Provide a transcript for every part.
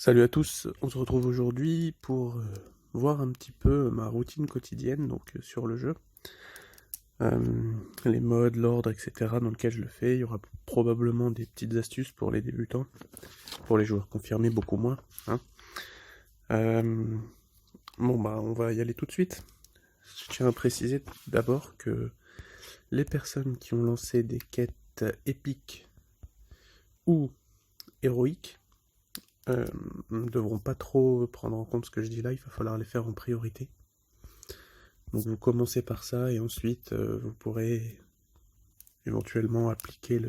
Salut à tous, on se retrouve aujourd'hui pour voir un petit peu ma routine quotidienne sur le jeu. Les modes, l'ordre, etc. dans lequel je le fais. Il y aura probablement des petites astuces pour les débutants, pour les joueurs confirmés beaucoup moins, hein. Euh, on va y aller tout de suite. Je tiens à préciser d'abord que les personnes qui ont lancé des quêtes épiques ou héroïques ne devront pas trop prendre en compte ce que je dis là, il va falloir les faire en priorité. Donc vous commencez par ça et ensuite vous pourrez éventuellement appliquer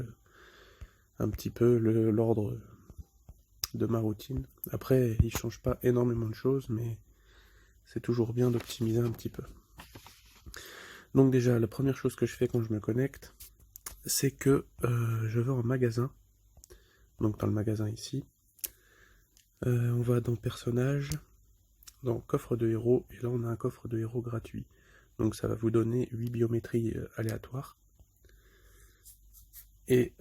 un petit peu l'ordre de ma routine. Après, il change pas énormément de choses, mais c'est toujours bien d'optimiser un petit peu. Donc déjà, la première chose que je fais quand je me connecte, c'est que je vais en magasin. Donc dans le magasin ici, on va dans personnages, dans coffre de héros, et là on a un coffre de héros gratuit. Donc ça va vous donner 8 biométries aléatoires. Et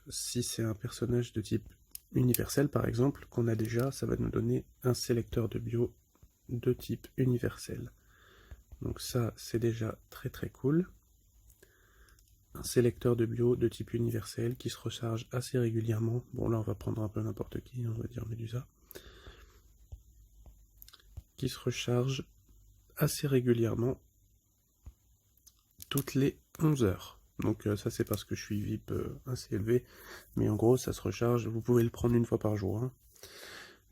si c'est un personnage de type universel, par exemple, qu'on a déjà, ça va nous donner un sélecteur de bio de type universel. Donc ça, c'est déjà très très cool. Un sélecteur de bio de type universel qui se recharge assez régulièrement. Bon, là, on va prendre un peu n'importe qui, on va dire Medusa. Qui se recharge assez régulièrement toutes les 11 heures. Donc ça, c'est parce que je suis VIP assez élevé. Mais en gros, ça se recharge. Vous pouvez le prendre une fois par jour, hein.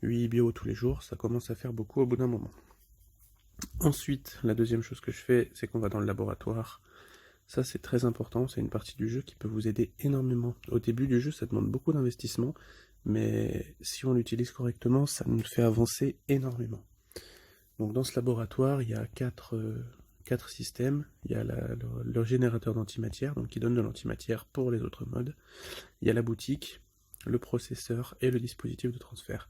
8 bio tous les jours, ça commence à faire beaucoup au bout d'un moment. Ensuite, la deuxième chose que je fais, c'est qu'on va dans le laboratoire. Ça, c'est très important, c'est une partie du jeu qui peut vous aider énormément. Au début du jeu, ça demande beaucoup d'investissement, mais si on l'utilise correctement, ça nous fait avancer énormément. Donc dans ce laboratoire, il y a quatre systèmes. Il y a le générateur d'antimatière, donc qui donne de l'antimatière pour les autres modes. Il y a la boutique, le processeur et le dispositif de transfert.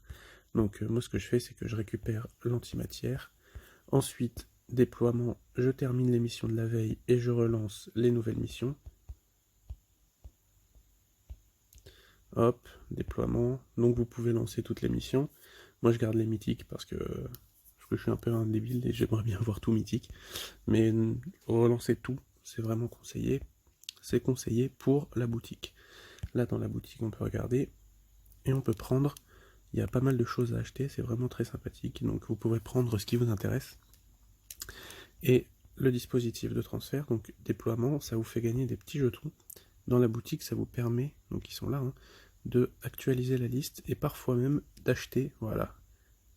Donc moi ce que je fais, c'est que je récupère l'antimatière. Ensuite, déploiement, je termine les missions de la veille et je relance les nouvelles missions. Hop, déploiement. Donc vous pouvez lancer toutes les missions. Moi je garde les mythiques parce que je suis un peu un débile et j'aimerais bien avoir tout mythique. Mais relancer tout, c'est vraiment conseillé. C'est conseillé pour la boutique. Là dans la boutique on peut regarder et on peut prendre. Il y a pas mal de choses à acheter, c'est vraiment très sympathique. Donc vous pouvez prendre ce qui vous intéresse. Et le dispositif de transfert, donc déploiement, ça vous fait gagner des petits jetons. Dans la boutique, ça vous permet, donc ils sont là, hein, de actualiser la liste et parfois même d'acheter, voilà,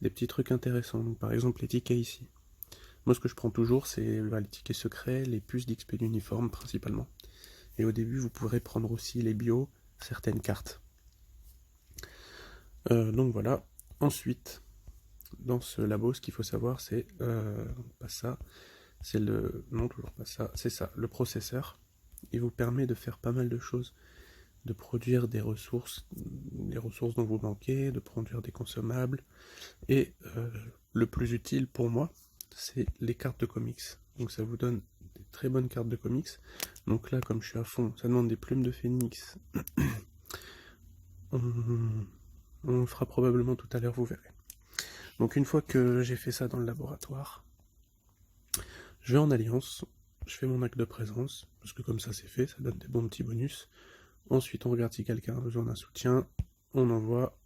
des petits trucs intéressants. Donc par exemple les tickets ici. Moi ce que je prends toujours, c'est les tickets secrets, les puces d'XP d'uniforme principalement. Et au début, vous pourrez prendre aussi les bios, certaines cartes. Donc voilà. Ensuite, dans ce labo, ce qu'il faut savoir, c'est pas ça, c'est le non toujours pas ça, c'est ça, le processeur. Il vous permet de faire pas mal de choses, de produire des ressources dont vous manquez, de produire des consommables, et le plus utile pour moi, c'est les cartes de comics. Donc ça vous donne des très bonnes cartes de comics. Donc là, comme je suis à fond, ça demande des plumes de phénix. On le fera probablement tout à l'heure, vous verrez. Donc une fois que j'ai fait ça dans le laboratoire, je vais en alliance, je fais mon acte de présence, parce que comme ça c'est fait, ça donne des bons petits bonus. Ensuite on regarde si quelqu'un a besoin d'un soutien, on envoie,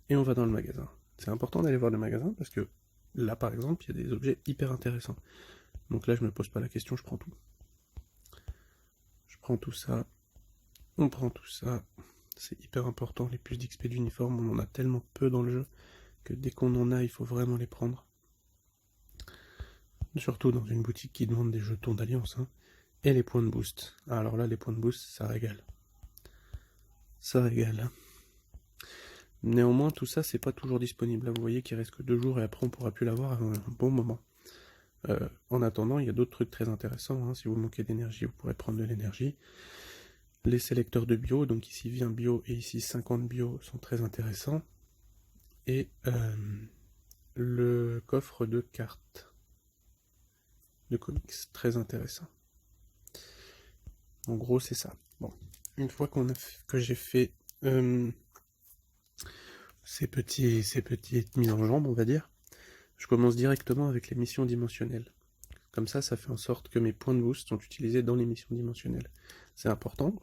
et on va dans le magasin. C'est important d'aller voir le magasin, parce que là par exemple, il y a des objets hyper intéressants. Donc là je me pose pas la question, je prends tout. Je prends tout ça, on prend tout ça, c'est hyper important, les puces d'XP d'uniforme, on en a tellement peu dans le jeu, que dès qu'on en a, il faut vraiment les prendre. Surtout dans une boutique qui demande des jetons d'alliance, hein. Et les points de boost. Alors là, les points de boost, ça régale. Ça régale. Néanmoins, tout ça, c'est pas toujours disponible. Là, vous voyez qu'il reste que 2 jours et après, on pourra plus l'avoir avant un bon moment. En attendant, il y a d'autres trucs très intéressants, hein. Si vous manquez d'énergie, vous pourrez prendre de l'énergie. Les sélecteurs de bio, donc ici 20 bio et ici 50 bio, sont très intéressants. Et le coffre de cartes de comics, très intéressant. En gros, c'est ça. Bon, une fois que j'ai fait ces petites mises en jambe, on va dire, je commence directement avec les missions dimensionnelles. Comme ça fait en sorte que mes points de boost sont utilisés dans les missions dimensionnelles. C'est important,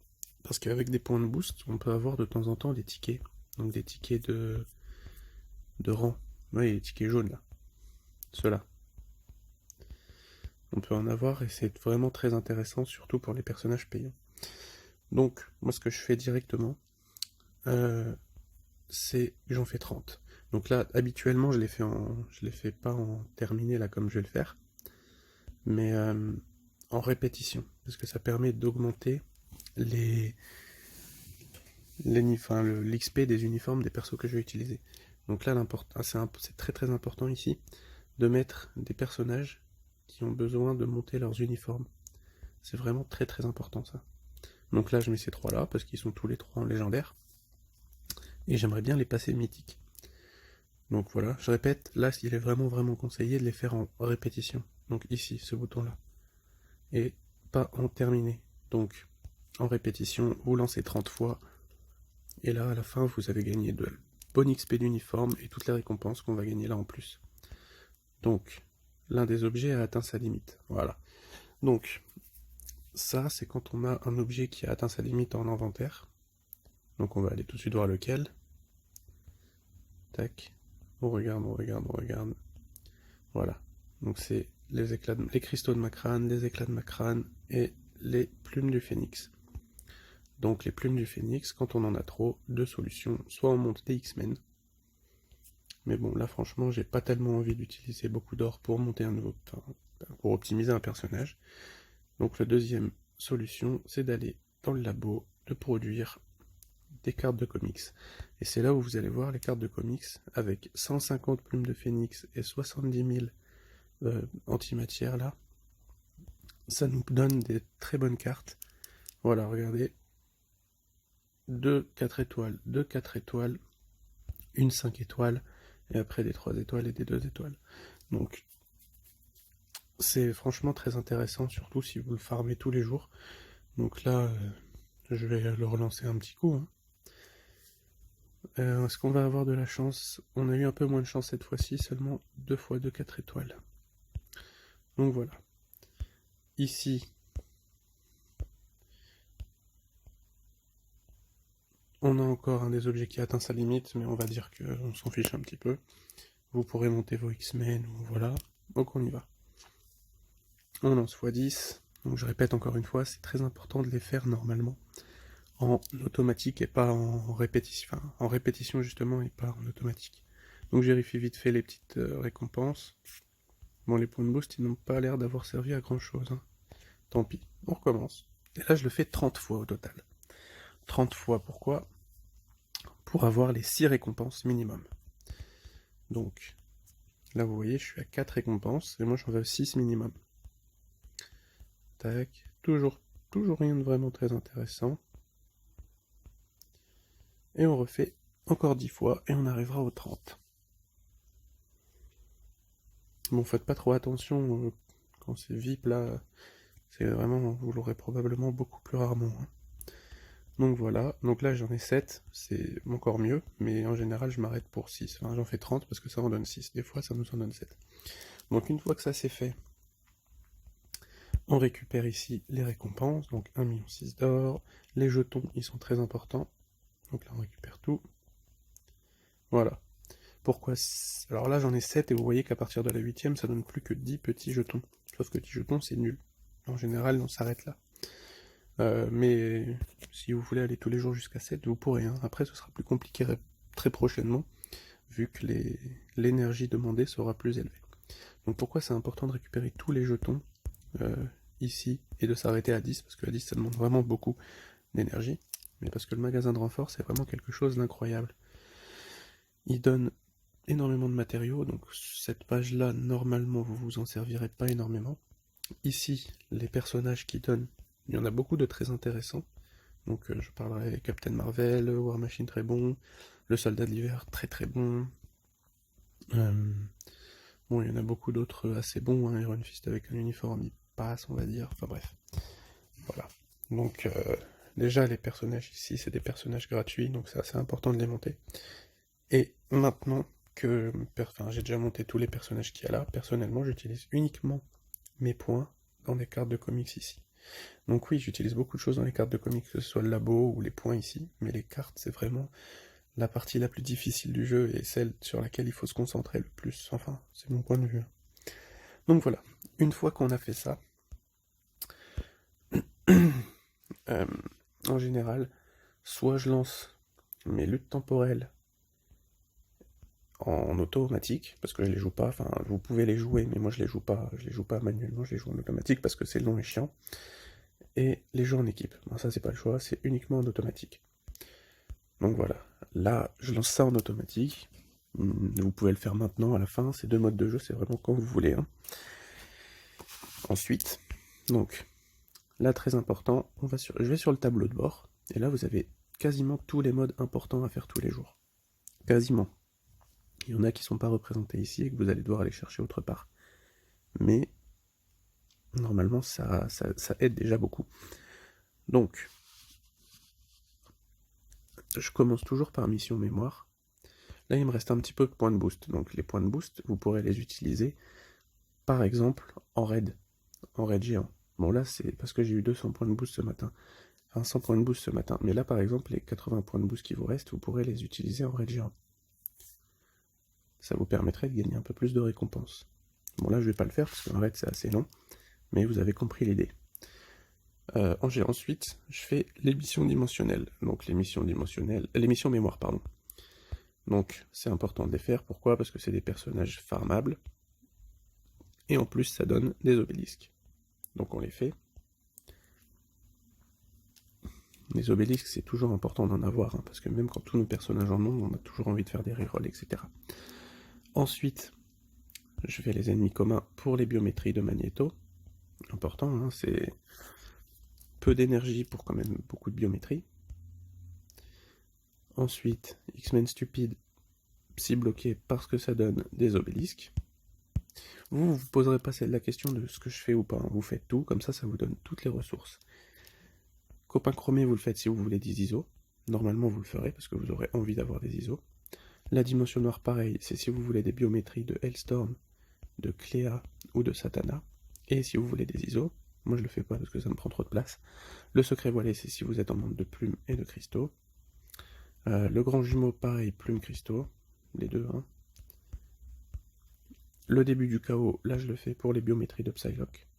parce qu'avec des points de boost, on peut avoir de temps en temps des tickets. Donc des tickets de rang. Oui, les tickets jaunes, là. Ceux-là. On peut en avoir, et c'est vraiment très intéressant, surtout pour les personnages payants. Donc, moi, ce que je fais directement, c'est j'en fais 30. Donc là, habituellement, je les fais pas en terminé là comme je vais le faire, mais en répétition, parce que ça permet d'augmenter l'XP des uniformes des persos que je vais utiliser. Donc là, c'est très très important ici de mettre des personnages qui ont besoin de monter leurs uniformes. C'est vraiment très très important ça. Donc là, je mets ces trois là parce qu'ils sont tous les trois en légendaire. Et j'aimerais bien les passer mythiques. Donc voilà, je répète, là il est vraiment vraiment conseillé de les faire en répétition. Donc ici, ce bouton-là. Et pas en terminé. Donc en répétition, vous lancez 30 fois. Et là, à la fin, vous avez gagné de bonne XP d'uniforme et toutes les récompenses qu'on va gagner là en plus. Donc, l'un des objets a atteint sa limite. Voilà. Donc, ça, c'est quand on a un objet qui a atteint sa limite en inventaire. Donc on va aller tout de suite voir lequel. Tac. On regarde, on regarde, on regarde. Voilà. Donc c'est les cristaux de Macrane, les éclats de Macrane et les plumes du phénix. Donc les plumes du phénix, quand on en a trop, deux solutions. Soit on monte des X-Men. Mais bon, là franchement, j'ai pas tellement envie d'utiliser beaucoup d'or pour monter pour optimiser un personnage. Donc la deuxième solution, c'est d'aller dans le labo, de produire des cartes de comics. Et c'est là où vous allez voir les cartes de comics avec 150 plumes de phénix et 70 000 antimatières là. Ça nous donne des très bonnes cartes. Voilà, regardez. 2 4 étoiles, 2 4 étoiles, une 5 étoiles, et après des 3 étoiles et des 2 étoiles. Donc, c'est franchement très intéressant, surtout si vous le farmez tous les jours. Donc là, je vais le relancer un petit coup. Hein. Est-ce qu'on va avoir de la chance? On a eu un peu moins de chance cette fois-ci, seulement 2 fois 2 4 étoiles. Donc voilà. Ici, on a encore un des objets qui atteint sa limite, mais on va dire qu'on s'en fiche un petit peu. Vous pourrez monter vos X-Men, ou voilà. Donc on y va. On lance x10. Donc je répète encore une fois, c'est très important de les faire normalement en automatique et pas en répétition. Enfin, en répétition justement et pas en automatique. Donc je vérifie vite fait les petites récompenses. Bon, les points de boost, ils n'ont pas l'air d'avoir servi à grand chose. Hein. Tant pis, on recommence. Et là, je le fais 30 fois au total. 30 fois, pourquoi? Pour avoir les 6 récompenses minimum. Donc, là, vous voyez, je suis à 4 récompenses, et moi, j'en veux 6 minimum. Tac, toujours rien de vraiment très intéressant. Et on refait encore 10 fois, et on arrivera aux 30. Bon, faites pas trop attention, quand c'est VIP, là, c'est vraiment, vous l'aurez probablement beaucoup plus rarement. Hein. Donc voilà, donc là j'en ai 7, c'est encore mieux, mais en général je m'arrête pour 6. Enfin j'en fais 30 parce que ça en donne 6, des fois ça nous en donne 7. Donc une fois que ça c'est fait, on récupère ici les récompenses, donc 1,6 million d'or, les jetons ils sont très importants, donc là on récupère tout. Voilà. Pourquoi? Alors là j'en ai 7 et vous voyez qu'à partir de la 8ème ça donne plus que 10 petits jetons. Sauf que 10 jetons c'est nul. En général on s'arrête là. Mais si vous voulez aller tous les jours jusqu'à 7, vous pourrez. Hein. Après, ce sera plus compliqué très prochainement, vu que l'énergie demandée sera plus élevée. Donc pourquoi c'est important de récupérer tous les jetons ici, et de s'arrêter à 10, parce que à 10, ça demande vraiment beaucoup d'énergie, mais parce que le magasin de renfort, c'est vraiment quelque chose d'incroyable. Il donne énormément de matériaux, donc cette page-là, normalement, vous vous en servirez pas énormément. Ici, les personnages qui donnent, il y en a beaucoup de très intéressants. Donc je parlerai Captain Marvel, War Machine très bon, le Soldat de l'hiver très très bon. Bon, il y en a beaucoup d'autres assez bons, hein. Iron Fist avec un uniforme, il passe, on va dire. Enfin bref. Voilà. Donc déjà les personnages ici, c'est des personnages gratuits, donc c'est assez important de les monter. Et maintenant que j'ai déjà monté tous les personnages qu'il y a là, personnellement j'utilise uniquement mes points dans les cartes de comics ici. Donc oui, j'utilise beaucoup de choses dans les cartes de comics, que ce soit le labo ou les points ici, mais les cartes c'est vraiment la partie la plus difficile du jeu et celle sur laquelle il faut se concentrer le plus, enfin c'est mon point de vue. Donc voilà, une fois qu'on a fait ça, en général, soit je lance mes luttes temporelles en automatique, parce que je les joue pas, enfin vous pouvez les jouer, mais moi je les joue pas manuellement, je les joue en automatique parce que c'est long et chiant. Et les jeux en équipe, bon, ça c'est pas le choix, c'est uniquement en automatique. Donc voilà, là je lance ça en automatique, vous pouvez le faire maintenant à la fin, ces deux modes de jeu c'est vraiment quand vous voulez. Hein. Ensuite, donc là très important, je vais sur le tableau de bord, et là vous avez quasiment tous les modes importants à faire tous les jours. Quasiment. Il y en a qui ne sont pas représentés ici et que vous allez devoir aller chercher autre part. Mais normalement, ça aide déjà beaucoup. Donc, je commence toujours par mission mémoire. Là, il me reste un petit peu de points de boost. Donc, les points de boost, vous pourrez les utiliser, par exemple, en raid géant. Bon, là, c'est parce que j'ai eu 200 points de boost ce matin. Enfin, 100 points de boost ce matin. Mais là, par exemple, les 80 points de boost qui vous restent, vous pourrez les utiliser en raid géant. Ça vous permettrait de gagner un peu plus de récompenses. Bon, là, je vais pas le faire parce qu'en raid, c'est assez long. Mais vous avez compris l'idée. Ensuite, je fais les missions dimensionnelles. Donc les missions mémoire, pardon. Donc c'est important de les faire. Pourquoi? Parce que c'est des personnages farmables. Et en plus, ça donne des obélisques. Donc on les fait. Les obélisques, c'est toujours important d'en avoir, hein, parce que même quand tous nos personnages en ont, on a toujours envie de faire des rerolls, etc. Ensuite, je fais les ennemis communs pour les biométries de Magneto. Important, hein, c'est peu d'énergie pour quand même beaucoup de biométrie. Ensuite, X-Men stupide, psy bloqué parce que ça donne des obélisques. Vous poserez pas la question de ce que je fais ou pas, hein. Vous faites tout, comme ça vous donne toutes les ressources. Copain chromé, vous le faites si vous voulez des ISO. Normalement, vous le ferez parce que vous aurez envie d'avoir des ISO. La dimension noire, pareil, c'est si vous voulez des biométries de Hellstorm, de Cléa ou de Satana. Et si vous voulez des ISO, moi je le fais pas parce que ça me prend trop de place. Le secret voilé, c'est si vous êtes en manque de plumes et de cristaux. Le grand jumeau, pareil, plumes, cristaux, les deux, hein. Le début du chaos, là je le fais pour les biométries de Psylocke.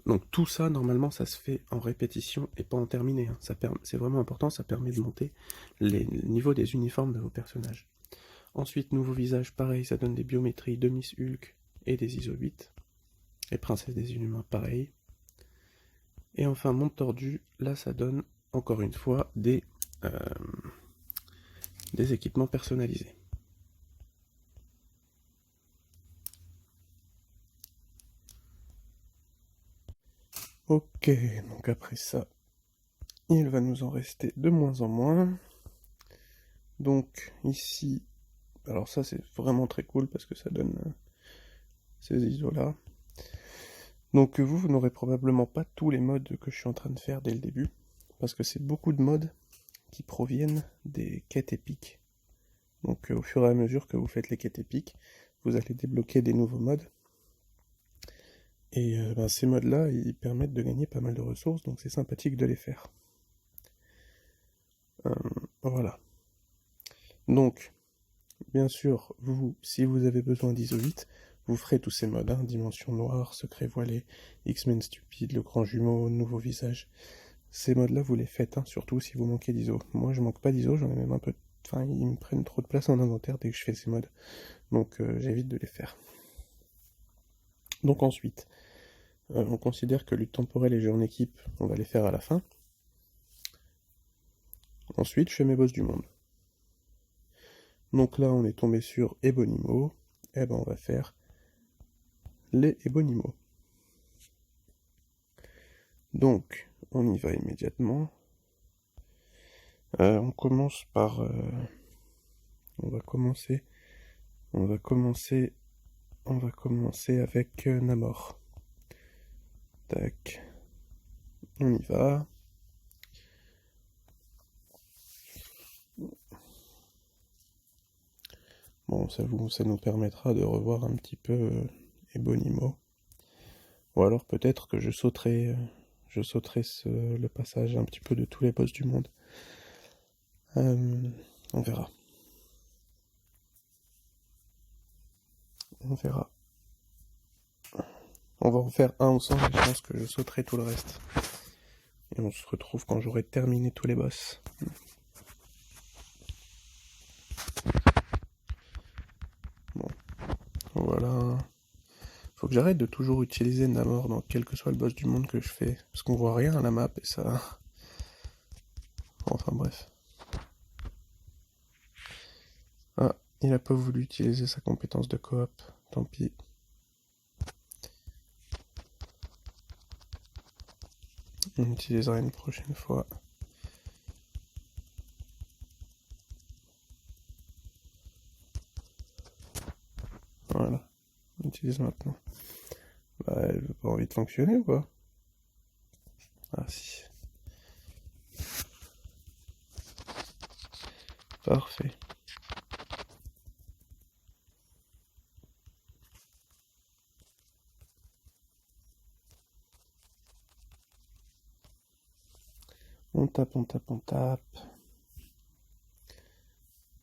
Donc tout ça, normalement, ça se fait en répétition et pas en terminé. Hein. C'est vraiment important, ça permet de monter les niveaux des uniformes de vos personnages. Ensuite, nouveau visage, pareil, ça donne des biométries de Miss Hulk et des ISO 8. Et Princesse des Inhumains, pareil. Et enfin, monde tordu, là ça donne, encore une fois, des équipements personnalisés. Ok, donc après ça, il va nous en rester de moins en moins. Donc ici, alors ça c'est vraiment très cool parce que ça donne ces ISO là. Donc vous n'aurez probablement pas tous les modes que je suis en train de faire dès le début, parce que c'est beaucoup de modes qui proviennent des quêtes épiques. Donc au fur et à mesure que vous faites les quêtes épiques, vous allez débloquer des nouveaux modes. Et ces modes-là, ils permettent de gagner pas mal de ressources, donc c'est sympathique de les faire. Voilà. Donc, bien sûr, si vous avez besoin d'ISO 8, vous ferez tous ces modes, hein, Dimension Noire, Secret Voilé, X-Men Stupide, Le Grand Jumeau, Nouveau Visage. Ces modes-là, vous les faites, hein, surtout si vous manquez d'ISO. Moi, je manque pas d'ISO, j'en ai même un peu... Enfin, ils me prennent trop de place en inventaire dès que je fais ces modes. Donc, j'évite de les faire. Donc ensuite, on considère que lutte temporelle et jeu en équipe, on va les faire à la fin. Ensuite, je fais mes boss du monde. Donc là, on est tombé sur Ebonimo. Et ben, on va faire les Ebonimo. Donc, on y va immédiatement. On commence par... on va commencer avec Namor. Tac. On y va. Bon, ça nous permettra de revoir un petit peu Ebonimo. Ou alors peut-être que je sauterai le passage un petit peu de tous les boss du monde. On verra. On verra. On va en faire un ensemble et je pense que je sauterai tout le reste. Et on se retrouve quand j'aurai terminé tous les boss. Bon, voilà. Faut que j'arrête de toujours utiliser Namor dans quel que soit le boss du monde que je fais. Parce qu'on voit rien à la map et ça... Enfin bref. Ah, il a pas voulu utiliser sa compétence de coop. Tant pis. On utilisera une prochaine fois. Voilà. On utilise maintenant. Bah, elle veut pas envie de fonctionner ou quoi? Ah si. Parfait. On tape, on tape, on tape.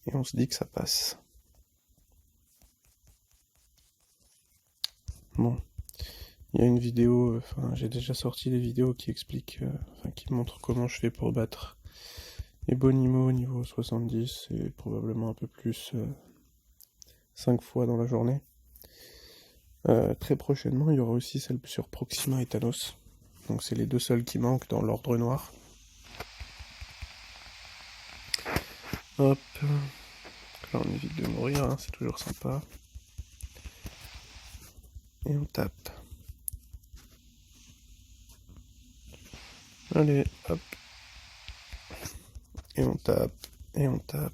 Et on se dit que ça passe. Bon. Il y a une vidéo, j'ai déjà sorti des vidéos qui expliquent, qui montrent comment je fais pour battre Ebonimo niveau 70 et probablement un peu plus 5 fois dans la journée. Très prochainement, il y aura aussi celle sur Proxima et Thanos. Donc c'est les deux seuls qui manquent dans l'ordre noir. Hop. Là on évite de mourir, hein, c'est toujours sympa. Et on tape. Allez, hop. Et on tape. Et on tape.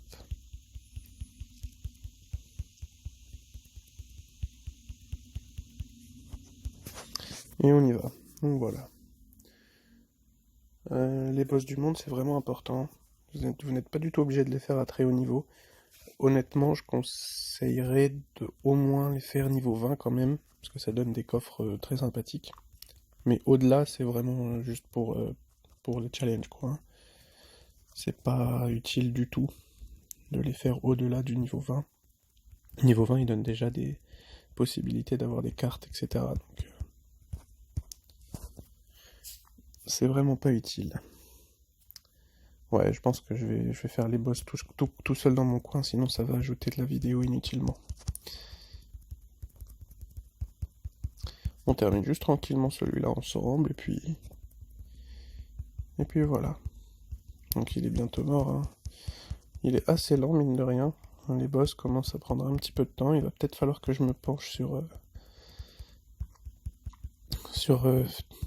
Et on y va. Donc voilà. Les boss du monde, c'est vraiment important. Vous n'êtes pas du tout obligé de les faire à très haut niveau. Honnêtement, je conseillerais de au moins les faire niveau 20 quand même, parce que ça donne des coffres très sympathiques. Mais au-delà, c'est vraiment juste pour les challenges, quoi. Hein. C'est pas utile du tout de les faire au-delà du niveau 20. Niveau 20, il donne déjà des possibilités d'avoir des cartes, etc. Donc, c'est vraiment pas utile. Ouais, je pense que je vais faire les boss tout seul dans mon coin, sinon ça va ajouter de la vidéo inutilement. On termine juste tranquillement celui-là ensemble, et puis voilà. Donc il est bientôt mort. Hein. Il est assez lent, mine de rien. Les boss commencent à prendre un petit peu de temps. Il va peut-être falloir que je me penche sur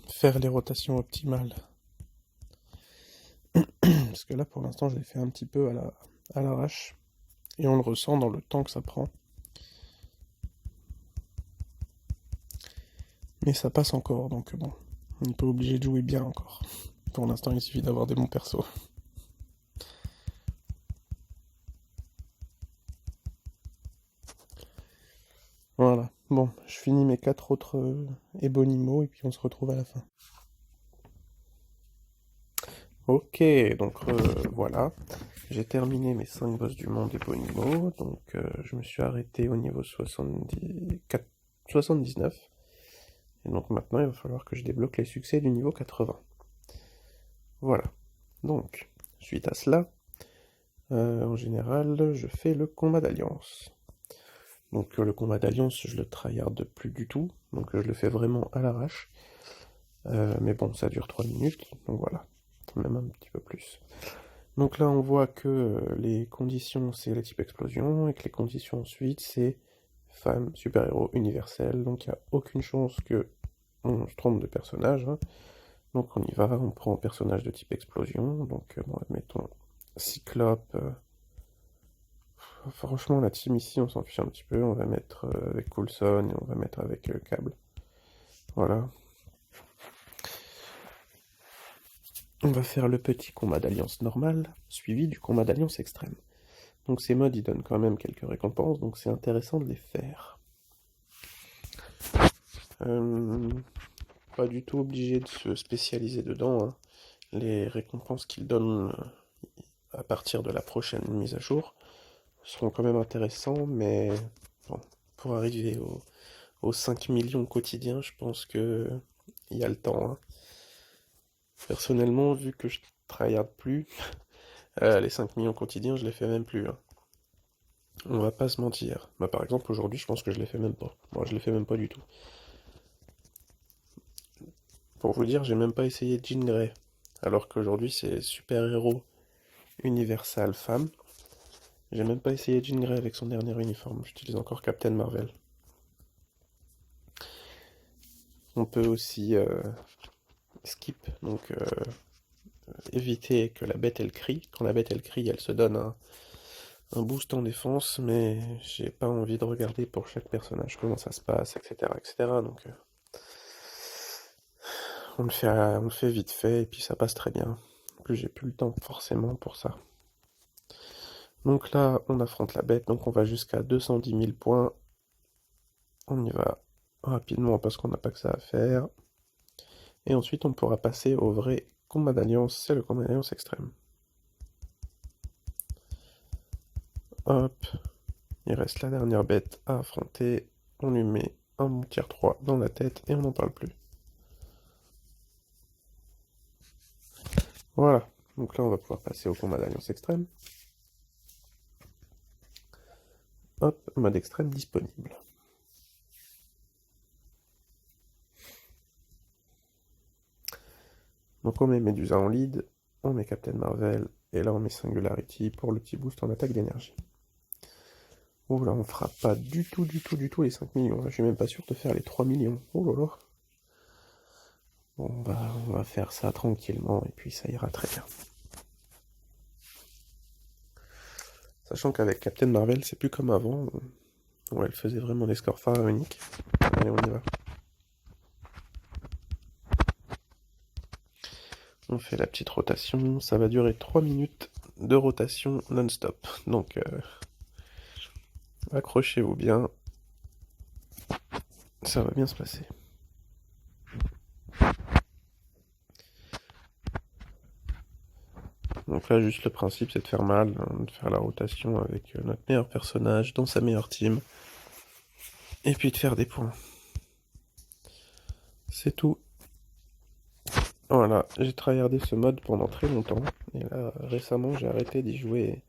faire les rotations optimales. Parce que là, pour l'instant, je l'ai fait un petit peu à l'arrache. Et on le ressent dans le temps que ça prend. Mais ça passe encore, donc bon. On n'est pas obligé de jouer bien encore. Pour l'instant, il suffit d'avoir des bons persos. Voilà. Bon, je finis mes 4 autres Ebonimo et puis on se retrouve à la fin. Ok, donc voilà. J'ai terminé mes 5 boss du monde Ebonimo. Donc je me suis arrêté au niveau 79. Et donc maintenant, il va falloir que je débloque les succès du niveau 80. Voilà. Donc, suite à cela, en général, je fais le combat d'alliance. Donc le combat d'alliance, je le tryharde plus du tout, donc je le fais vraiment à l'arrache. Mais bon, ça dure 3 minutes, donc voilà, même un petit peu plus. Donc là, on voit que les conditions, c'est le type explosion, et que les conditions ensuite, c'est femme, super-héros universel, donc il n'y a aucune chance que on se trompe de personnage. Hein. Donc on y va, on prend un personnage de type explosion, donc bon, admettons Cyclope. Franchement, la team ici, on s'en fiche un petit peu. On va mettre avec Coulson et on va mettre avec Cable. Voilà. On va faire le petit combat d'alliance normal, suivi du combat d'alliance extrême. Donc ces modes, ils donnent quand même quelques récompenses, donc c'est intéressant de les faire. Pas du tout obligé de se spécialiser dedans, hein. Les récompenses qu'ils donnent à partir de la prochaine mise à jour seront quand même intéressants, mais bon, pour arriver aux 5 millions quotidiens, je pense que il y a le temps, hein. Personnellement, vu que je tryhard plus, les 5 millions quotidiens, je les fais même plus, hein. On va pas se mentir. Bah, par exemple, aujourd'hui, je pense que je les fais même pas. Moi, je les fais même pas du tout. Pour vous dire, j'ai même pas essayé Jean Grey. Alors qu'aujourd'hui, c'est super-héros universal femme. J'ai même pas essayé Jean Grey avec son dernier uniforme. J'utilise encore Captain Marvel. On peut aussi skip, donc éviter que la bête elle crie. Quand la bête elle crie, elle se donne un boost en défense, mais j'ai pas envie de regarder pour chaque personnage comment ça se passe, etc. etc. Donc on le fait vite fait et puis ça passe très bien. En plus j'ai plus le temps forcément pour ça. Donc là on affronte la bête, donc on va jusqu'à 210 000 points. On y va rapidement parce qu'on n'a pas que ça à faire. Et ensuite on pourra passer au vrai combat d'alliance, c'est le combat d'alliance extrême. Hop, il reste la dernière bête à affronter. On lui met un tier 3 dans la tête et on n'en parle plus. Voilà, donc là on va pouvoir passer au combat d'alliance extrême. Hop, mode extrême disponible. Donc on met Medusa en lead, on met Captain Marvel, et là on met Singularity pour le petit boost en attaque d'énergie. Oh là, on fera pas du tout les 5 millions. Je suis même pas sûr de faire les 3 millions. Oh là là. Bon, on va faire ça tranquillement, et puis ça ira très bien. Sachant qu'avec Captain Marvel, c'est plus comme avant, où elle faisait vraiment des scores pharaoniques. Allez, on y va. On fait la petite rotation, ça va durer 3 minutes de rotation non-stop. Donc, accrochez-vous bien, ça va bien se passer. Donc là, juste le principe, c'est de faire mal, hein, de faire la rotation avec notre meilleur personnage dans sa meilleure team. Et puis de faire des points. C'est tout. Voilà, j'ai tryhardé ce mode pendant très longtemps. Et là, récemment, j'ai arrêté d'y jouer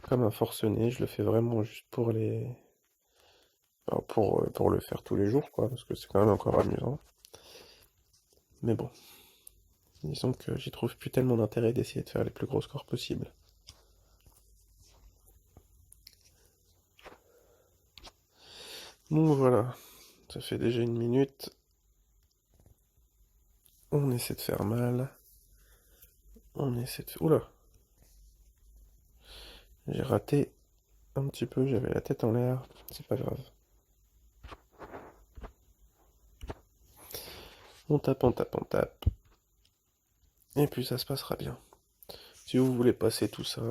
comme un forcené. Je le fais vraiment juste pour les... enfin, pour le faire tous les jours, quoi, parce que c'est quand même encore amusant. Mais bon, disons que j'y trouve plus tellement d'intérêt d'essayer de faire les plus gros scores possibles. Donc voilà, ça fait déjà 1 minute. On essaie de faire mal. On essaie de... Oula! J'ai raté un petit peu, j'avais la tête en l'air. C'est pas grave. On tape, on tape, on tape. Et puis ça se passera bien. Si vous voulez passer tout ça,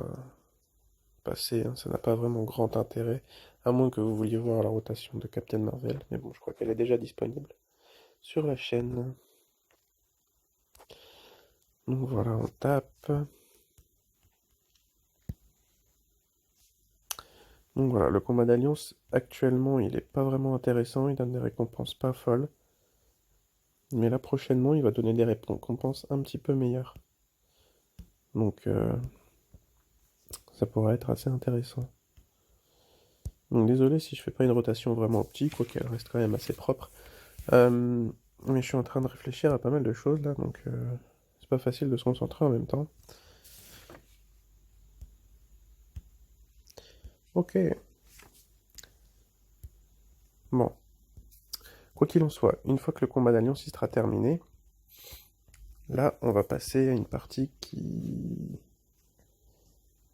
passez, hein, ça n'a pas vraiment grand intérêt. À moins que vous vouliez voir la rotation de Captain Marvel. Mais bon, je crois qu'elle est déjà disponible sur la chaîne. Donc voilà, on tape. Donc voilà, le combat d'alliance, actuellement, il est pas vraiment intéressant, il donne des récompenses pas folles. Mais là, prochainement, il va donner des récompenses un petit peu meilleures. Donc, ça pourrait être assez intéressant. Donc désolé si je fais pas une rotation vraiment optique, quoiqu'elle reste quand même assez propre. Mais je suis en train de réfléchir à pas mal de choses là, donc c'est pas facile de se concentrer en même temps. Ok. Bon. Quoi qu'il en soit, une fois que le combat d'alliance sera terminé, là on va passer à une partie qui...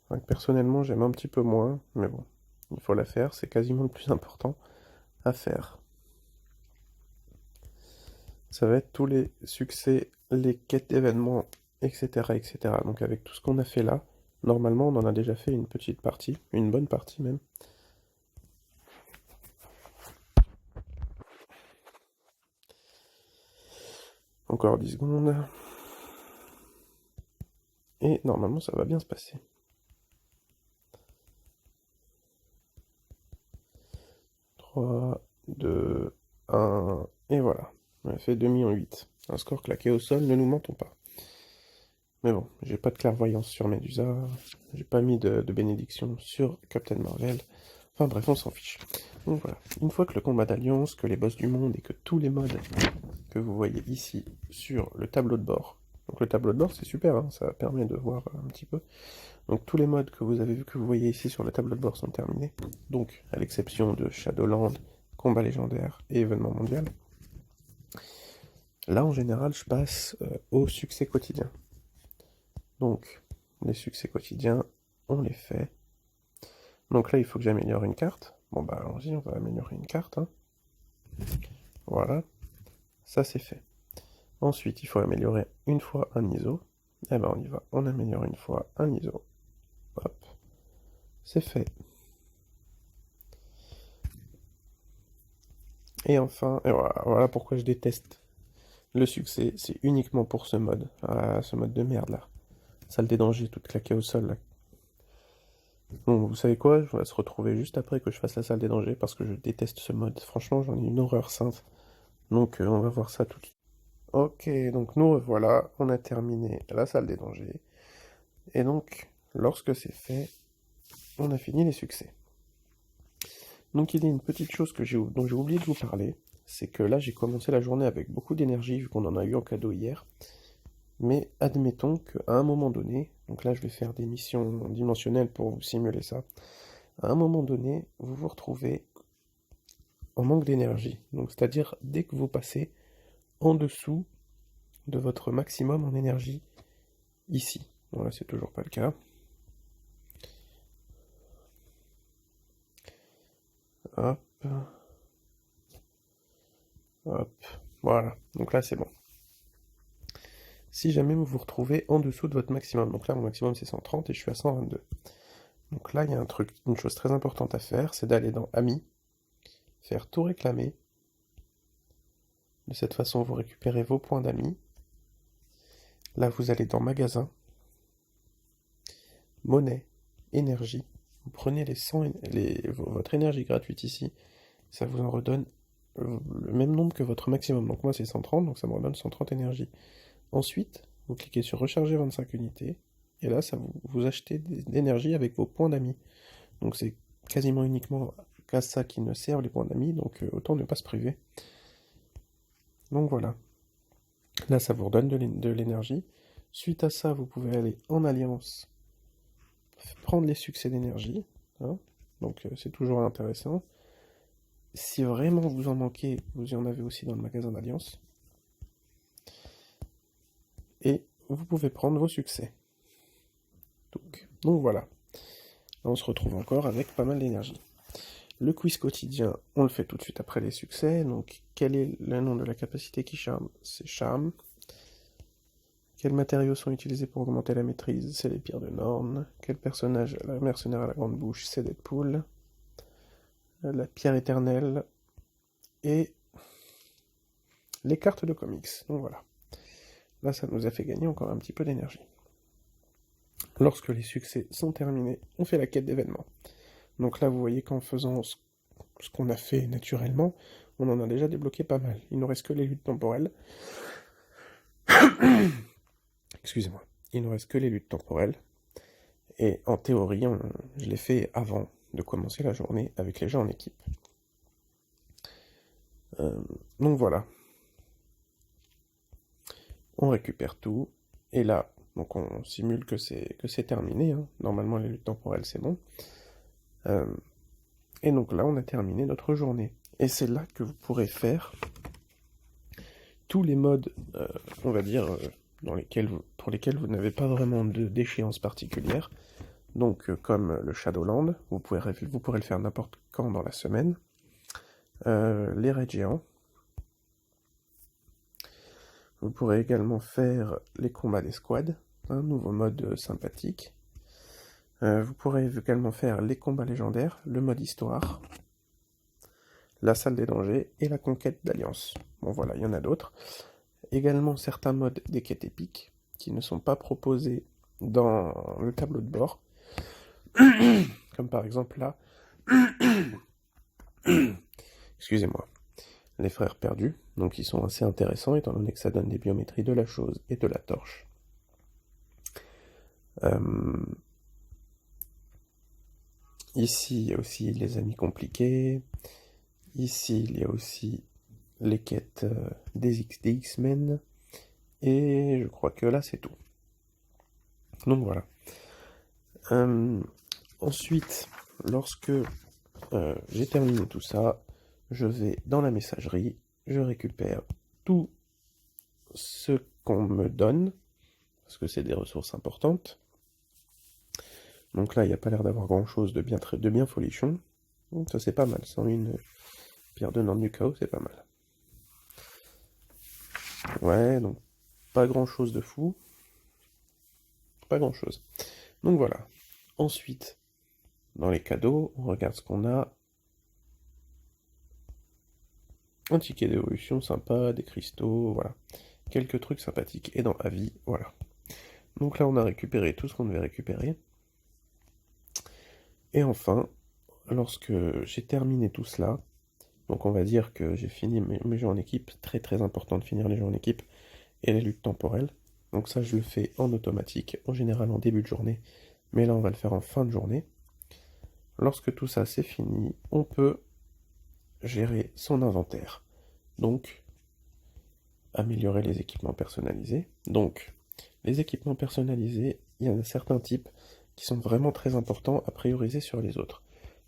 enfin, que personnellement j'aime un petit peu moins, mais bon, il faut la faire, c'est quasiment le plus important à faire. Ça va être tous les succès, les quêtes d'événements, etc., etc. Donc avec tout ce qu'on a fait là, Normalement, on en a déjà fait une petite partie, une bonne partie même. Encore 10 secondes. Et normalement, ça va bien se passer. 3, 2, 1, et voilà. On a fait 2,8 millions. Un score claqué au sol, ne nous mentons pas. Mais bon, j'ai pas de clairvoyance sur Medusa, j'ai pas mis de bénédiction sur Captain Marvel. Enfin bref, on s'en fiche. Donc voilà, une fois que le combat d'alliance, que les boss du monde et que tous les modes que vous voyez ici sur le tableau de bord, donc le tableau de bord c'est super, hein, ça permet de voir un petit peu. Donc tous les modes que vous avez vu, que vous voyez ici sur le tableau de bord sont terminés. Donc à l'exception de Shadowland, combat légendaire et événement mondial. Là en général je passe au succès quotidien. Donc les succès quotidiens, on les fait. Donc là il faut que j'améliore une carte. Bon bah allons-y, on va améliorer une carte. Hein. Voilà, ça c'est fait. Ensuite il faut améliorer une fois un ISO. Eh ben on y va, on améliore une fois un ISO. Hop, c'est fait. Et enfin, et voilà pourquoi je déteste le succès, c'est uniquement pour ce mode. Ah, ce mode de merde là. Salle des dangers, toute claquée au sol là. Bon, vous savez quoi? On va se retrouver juste après que je fasse la salle des dangers parce que je déteste ce mode. Franchement, j'en ai une horreur sainte. Donc, on va voir ça tout de suite. Ok, donc nous revoilà. On a terminé la salle des dangers. Et donc, lorsque c'est fait, on a fini les succès. Donc, il y a une petite chose dont j'ai oublié de vous parler. C'est que là, j'ai commencé la journée avec beaucoup d'énergie vu qu'on en a eu en cadeau hier. Mais admettons qu'à un moment donné, donc là je vais faire des missions dimensionnelles pour vous simuler ça, à un moment donné, vous vous retrouvez en manque d'énergie. Donc c'est-à-dire dès que vous passez en dessous de votre maximum en énergie ici. Bon là c'est toujours pas le cas. Hop. Hop. Voilà. Donc là c'est bon. Si jamais vous vous retrouvez en dessous de votre maximum, donc là mon maximum c'est 130 et je suis à 122. Donc là il y a une chose très importante à faire, c'est d'aller dans Amis, faire tout réclamer. De cette façon, vous récupérez vos points d'amis. Là, vous allez dans Magasin, Monnaie, Énergie. Vous prenez votre énergie gratuite ici. Ça vous en redonne le même nombre que votre maximum. Donc moi, c'est 130, donc ça me redonne 130 énergie. Ensuite, vous cliquez sur Recharger 25 unités. Et là, ça vous achetez de l'énergie avec vos points d'amis. Donc c'est quasiment uniquement qu'à ça qui ne servent les points d'amis. Donc autant ne pas se priver. Donc voilà. Là, ça vous redonne de l'énergie. Suite à ça, vous pouvez aller en alliance, prendre les succès d'énergie. Hein. Donc c'est toujours intéressant. Si vraiment vous en manquez, vous en avez aussi dans le magasin d'alliance. Et vous pouvez prendre vos succès. Donc voilà. Là, on se retrouve encore avec pas mal d'énergie. Le quiz quotidien, on le fait tout de suite après les succès. Donc quel est le nom de la capacité qui charme? C'est charme. Quels matériaux sont utilisés pour augmenter la maîtrise? C'est les pierres de Norn. Quel personnage, la mercenaire à la grande bouche? C'est Deadpool. La pierre éternelle. Et les cartes de comics. Donc voilà. Là, ça nous a fait gagner encore un petit peu d'énergie. Lorsque les succès sont terminés, on fait la quête d'événements. Donc là, vous voyez qu'en faisant ce qu'on a fait naturellement, on en a déjà débloqué pas mal. Il ne nous reste que les luttes temporelles. Excusez-moi. Il ne nous reste que les luttes temporelles. Et en théorie, je l'ai fait avant de commencer la journée avec les gens en équipe. Donc voilà. On récupère tout. Et là, donc on simule que c'est terminé. Hein. Normalement, les luttes temporelles, c'est bon. Et donc là, on a terminé notre journée. Et c'est là que vous pourrez faire tous les modes, on va dire, pour lesquels vous n'avez pas vraiment d'échéance particulière. Donc, comme le Shadowland, vous pourrez le faire n'importe quand dans la semaine. Les raids géants. Vous pourrez également faire les combats d'escouade, un nouveau mode sympathique. Vous pourrez également faire les combats légendaires, le mode histoire, la salle des dangers et la conquête d'alliance. Bon voilà, il y en a d'autres. Également certains modes des quêtes épiques qui ne sont pas proposés dans le tableau de bord. Comme par exemple là, excusez-moi, les frères perdus, donc ils sont assez intéressants étant donné que ça donne des biométries de la chose et de la torche. Ici, il y a aussi les amis compliqués. Ici, il y a aussi les quêtes des X-Men. Et je crois que là, c'est tout. Donc voilà. Ensuite, lorsque j'ai terminé tout ça, je vais dans la messagerie, je récupère tout ce qu'on me donne, parce que c'est des ressources importantes. Donc là, il n'y a pas l'air d'avoir grand-chose de bien folichon. Donc ça, c'est pas mal. 101 pierre de Nord du chaos, c'est pas mal. Ouais, donc pas grand-chose de fou. Pas grand-chose. Donc voilà. Ensuite, dans les cadeaux, on regarde ce qu'on a. Un ticket d'évolution sympa, des cristaux, voilà. Quelques trucs sympathiques. Et dans Avis, voilà. Donc là, on a récupéré tout ce qu'on devait récupérer. Et enfin, lorsque j'ai terminé tout cela, donc on va dire que j'ai fini mes jeux en équipe, très très important de finir les jeux en équipe, et les luttes temporelles. Donc ça, je le fais en automatique, en général en début de journée, mais là, on va le faire en fin de journée. Lorsque tout ça c'est fini, on peut gérer son inventaire. Donc, améliorer les équipements personnalisés. Donc, les équipements personnalisés, il y en a certains types qui sont vraiment très importants à prioriser sur les autres.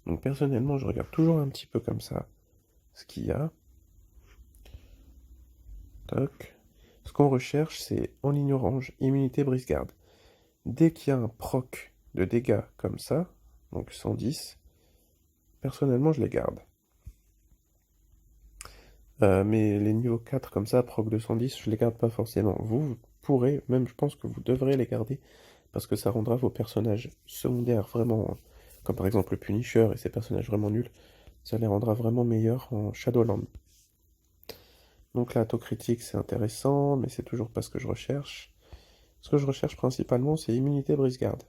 Donc personnellement, je regarde toujours un petit peu comme ça ce qu'il y a. Toc. Ce qu'on recherche, c'est en ligne orange, immunité brise-garde. Dès qu'il y a un proc de dégâts comme ça, donc 110, personnellement, je les garde. Mais les niveaux 4 comme ça, proc de 110, je les garde pas forcément. Vous pourrez, même je pense que vous devrez les garder, parce que ça rendra vos personnages secondaires vraiment, comme par exemple le Punisher et ses personnages vraiment nuls, ça les rendra vraiment meilleurs en Shadowland. Donc là, critique c'est intéressant, mais c'est toujours pas ce que je recherche. Ce que je recherche principalement, c'est immunité brise-garde.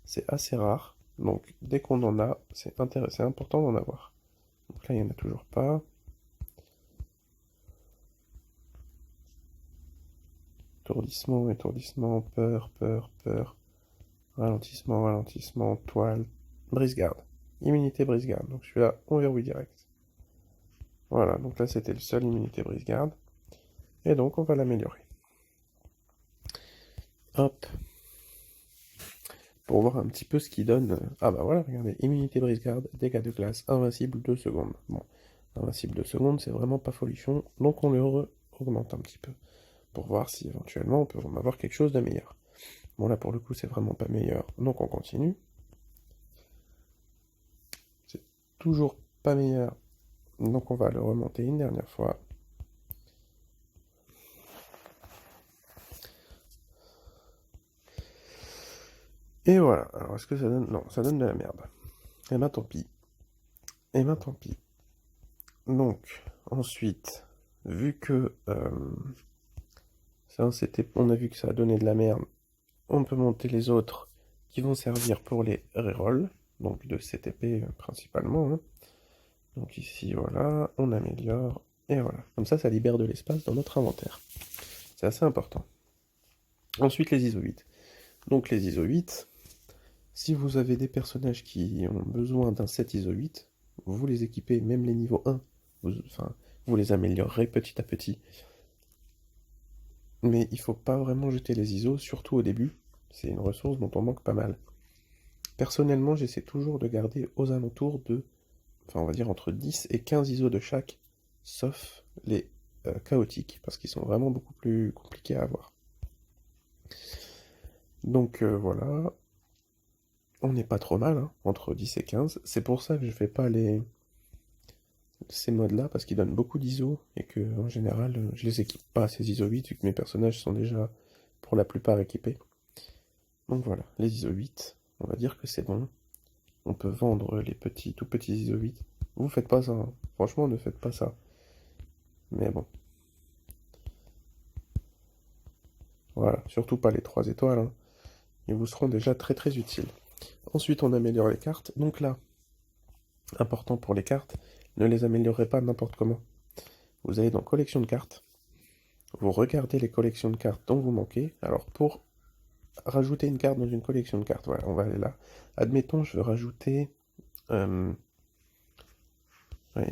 C'est assez rare, donc dès qu'on en a, c'est important d'en avoir. Donc là, il n'y en a toujours pas. Étourdissement, peur, ralentissement, toile, brise-garde. Immunité brise-garde, donc celui-là, on verrouille direct. Voilà, donc là c'était le seul immunité brise-garde. Et donc on va l'améliorer. Hop. Pour voir un petit peu ce qu'il donne. Ah bah voilà, regardez, immunité brise-garde, dégâts de glace, invincible 2 secondes. Bon, invincible 2 secondes, c'est vraiment pas folichon, donc on le augmente un petit peu. Pour voir si éventuellement on peut en avoir quelque chose de meilleur. Bon là pour le coup c'est vraiment pas meilleur, donc on continue. C'est toujours pas meilleur, donc on va le remonter une dernière fois. Et voilà, alors est-ce que ça donne... Non, ça donne de la merde. Eh ben tant pis. Eh ben tant pis. Donc, ensuite, vu que ça, on a vu que ça a donné de la merde, on peut monter les autres qui vont servir pour les rerolls, donc de CTP principalement. Hein. Donc ici, voilà, on améliore, et voilà. Comme ça libère de l'espace dans notre inventaire. C'est assez important. Ensuite, les ISO 8. Donc les ISO 8, si vous avez des personnages qui ont besoin d'un set ISO 8, vous les équipez, même les niveaux 1, vous les améliorerez petit à petit. Mais il faut pas vraiment jeter les ISO, surtout au début. C'est une ressource dont on manque pas mal. Personnellement, j'essaie toujours de garder aux alentours de, on va dire entre 10 et 15 ISO de chaque, sauf les chaotiques, parce qu'ils sont vraiment beaucoup plus compliqués à avoir. Donc voilà, on n'est pas trop mal, hein, entre 10 et 15. C'est pour ça que je fais pas ces modes-là, parce qu'ils donnent beaucoup d'ISO, et que en général, je les équipe pas, ces ISO 8, vu que mes personnages sont déjà, pour la plupart, équipés. Donc voilà, les ISO 8. on va dire que c'est bon. On peut vendre les petits, tout petits ISO 8. Vous faites pas ça, hein. Franchement, ne faites pas ça. Mais bon, voilà, surtout pas les 3 étoiles, hein. Ils vous seront déjà très très utiles. Ensuite, on améliore les cartes. Donc là, important pour les cartes, ne les améliorez pas n'importe comment. Vous allez dans collection de cartes, vous regardez les collections de cartes dont vous manquez. Alors pour rajouter une carte dans une collection de cartes, voilà, on va aller là. Admettons, je veux rajouter ouais,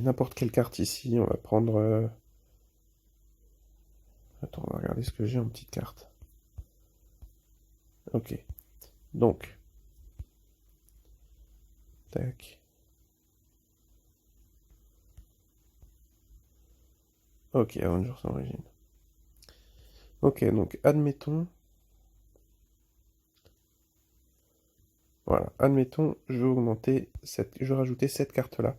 n'importe quelle carte ici. On va prendre... Attends, on va regarder ce que j'ai en petite carte. Ok. Donc. Tac. Ok, Avengers Origin. Ok, donc admettons... Voilà, admettons, je vais rajouter cette carte-là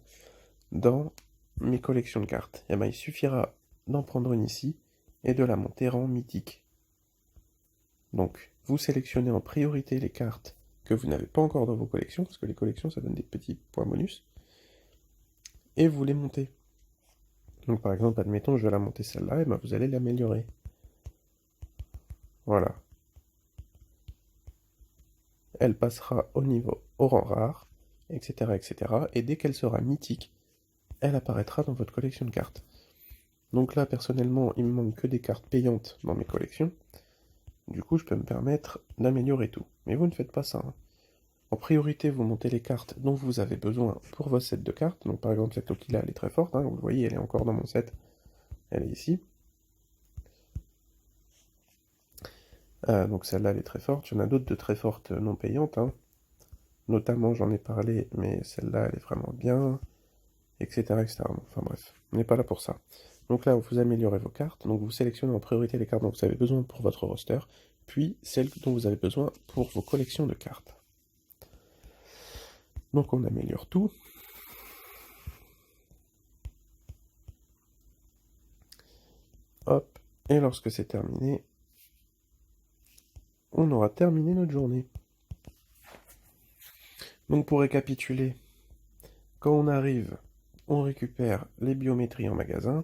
dans mes collections de cartes. Et ben, il suffira d'en prendre une ici et de la monter en mythique. Donc, vous sélectionnez en priorité les cartes que vous n'avez pas encore dans vos collections, parce que les collections, ça donne des petits points bonus, et vous les montez. Donc, par exemple, admettons, je vais la monter celle-là, et ben, vous allez l'améliorer. Voilà. Elle passera au rang rare, etc., etc., et dès qu'elle sera mythique, elle apparaîtra dans votre collection de cartes. Donc là, personnellement, il me manque que des cartes payantes dans mes collections. Du coup, je peux me permettre d'améliorer tout. Mais vous ne faites pas ça, hein. En priorité, vous montez les cartes dont vous avez besoin pour vos sets de cartes. Donc par exemple, cette Loki-là, elle est très forte, hein. Vous le voyez, elle est encore dans mon set. Elle est ici. Donc celle-là, elle est très forte. Il y en a d'autres de très fortes non payantes, hein. Notamment, j'en ai parlé, mais celle-là, elle est vraiment bien, etc., etc. Enfin bref, on n'est pas là pour ça. Donc là, vous améliorez vos cartes. Donc vous sélectionnez en priorité les cartes dont vous avez besoin pour votre roster, puis celles dont vous avez besoin pour vos collections de cartes. Donc on améliore tout. Hop, et lorsque c'est terminé, on aura terminé notre journée. Donc pour récapituler, quand on arrive, on récupère les biométries en magasin,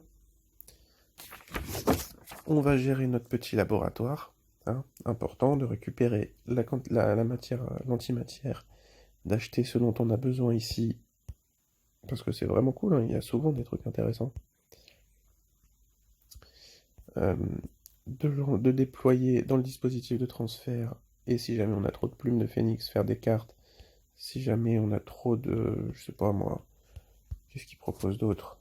on va gérer notre petit laboratoire, hein, important de récupérer la matière, l'antimatière, d'acheter ce dont on a besoin ici, parce que c'est vraiment cool, hein, il y a souvent des trucs intéressants. De déployer dans le dispositif de transfert, et si jamais on a trop de plumes de phénix, faire des cartes. Si jamais on a trop de... je sais pas moi, qu'est-ce qu'il propose d'autre?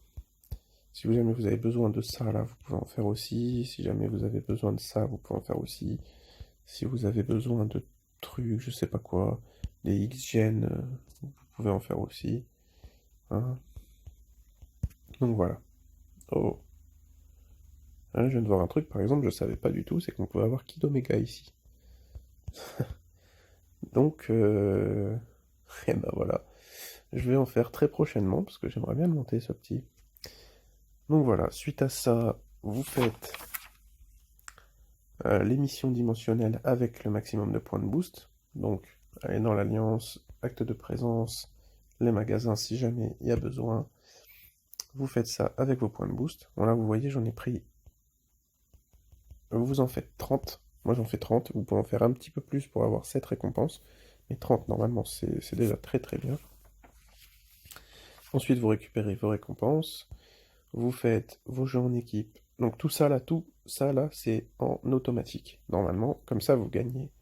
Si jamais vous avez besoin de ça, là, vous pouvez en faire aussi. Si jamais vous avez besoin de ça, vous pouvez en faire aussi. Si vous avez besoin de trucs, je sais pas quoi, des X-Gen, vous pouvez en faire aussi. Hein. Donc voilà. Oh. Hein, je viens de voir un truc, par exemple, je savais pas du tout, c'est qu'on pouvait avoir Kid Omega ici. Donc, et ben voilà. Je vais en faire très prochainement, parce que j'aimerais bien le monter, ce petit. Donc voilà, suite à ça, vous faites les missions dimensionnelles avec le maximum de points de boost. Donc, aller dans l'alliance, acte de présence, les magasins si jamais il y a besoin. Vous faites ça avec vos points de boost. Bon là, vous voyez, j'en ai pris... Vous en faites 30. Moi, j'en fais 30. Vous pouvez en faire un petit peu plus pour avoir 7 récompenses. Mais 30, normalement, c'est déjà très très bien. Ensuite, vous récupérez vos récompenses. Vous faites vos jeux en équipe. Donc tout ça là, c'est en automatique. Normalement, comme ça, vous gagnez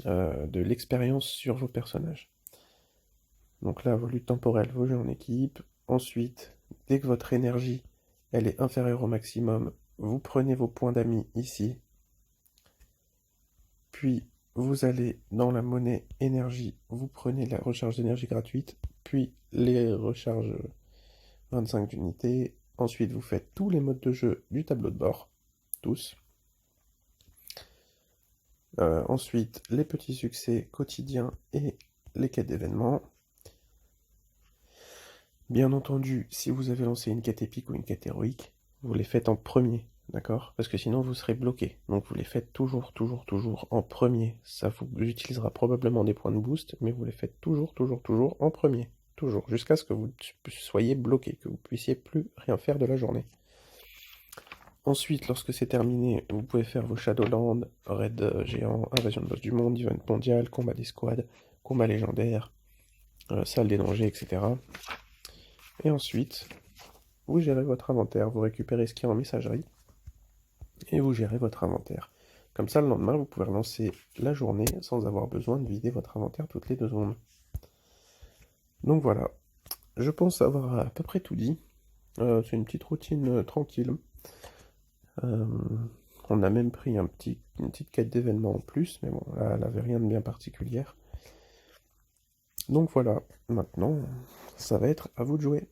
de l'expérience sur vos personnages. Donc là, vos luttes temporelles, vos jeux en équipe. Ensuite, dès que votre énergie, elle est inférieure au maximum, vous prenez vos points d'amis ici. Puis, vous allez dans la monnaie énergie, vous prenez la recharge d'énergie gratuite, puis les recharges 25 d'unités. Ensuite, vous faites tous les modes de jeu du tableau de bord. Tous. Ensuite, les petits succès quotidiens et les quêtes d'événements. Bien entendu, si vous avez lancé une quête épique ou une quête héroïque, vous les faites en premier. D'accord? Parce que sinon vous serez bloqué. Donc vous les faites toujours, toujours, toujours en premier. Ça vous utilisera probablement des points de boost, mais vous les faites toujours, toujours, toujours en premier. Toujours, jusqu'à ce que vous soyez bloqué, que vous puissiez plus rien faire de la journée. Ensuite, lorsque c'est terminé, vous pouvez faire vos Shadowlands, raid géant, invasion de boss du monde, event mondial, combat des squads, combat légendaire, salle des dangers, etc. Et ensuite, vous gérez votre inventaire, vous récupérez ce qui est en messagerie, et vous gérez votre inventaire. Comme ça, le lendemain, vous pouvez relancer la journée sans avoir besoin de vider votre inventaire toutes les 2 secondes. Donc voilà, je pense avoir à peu près tout dit. C'est une petite routine tranquille. On a même pris une petite quête d'événements en plus, mais bon, là, elle avait rien de bien particulière. Donc voilà, maintenant, ça va être à vous de jouer.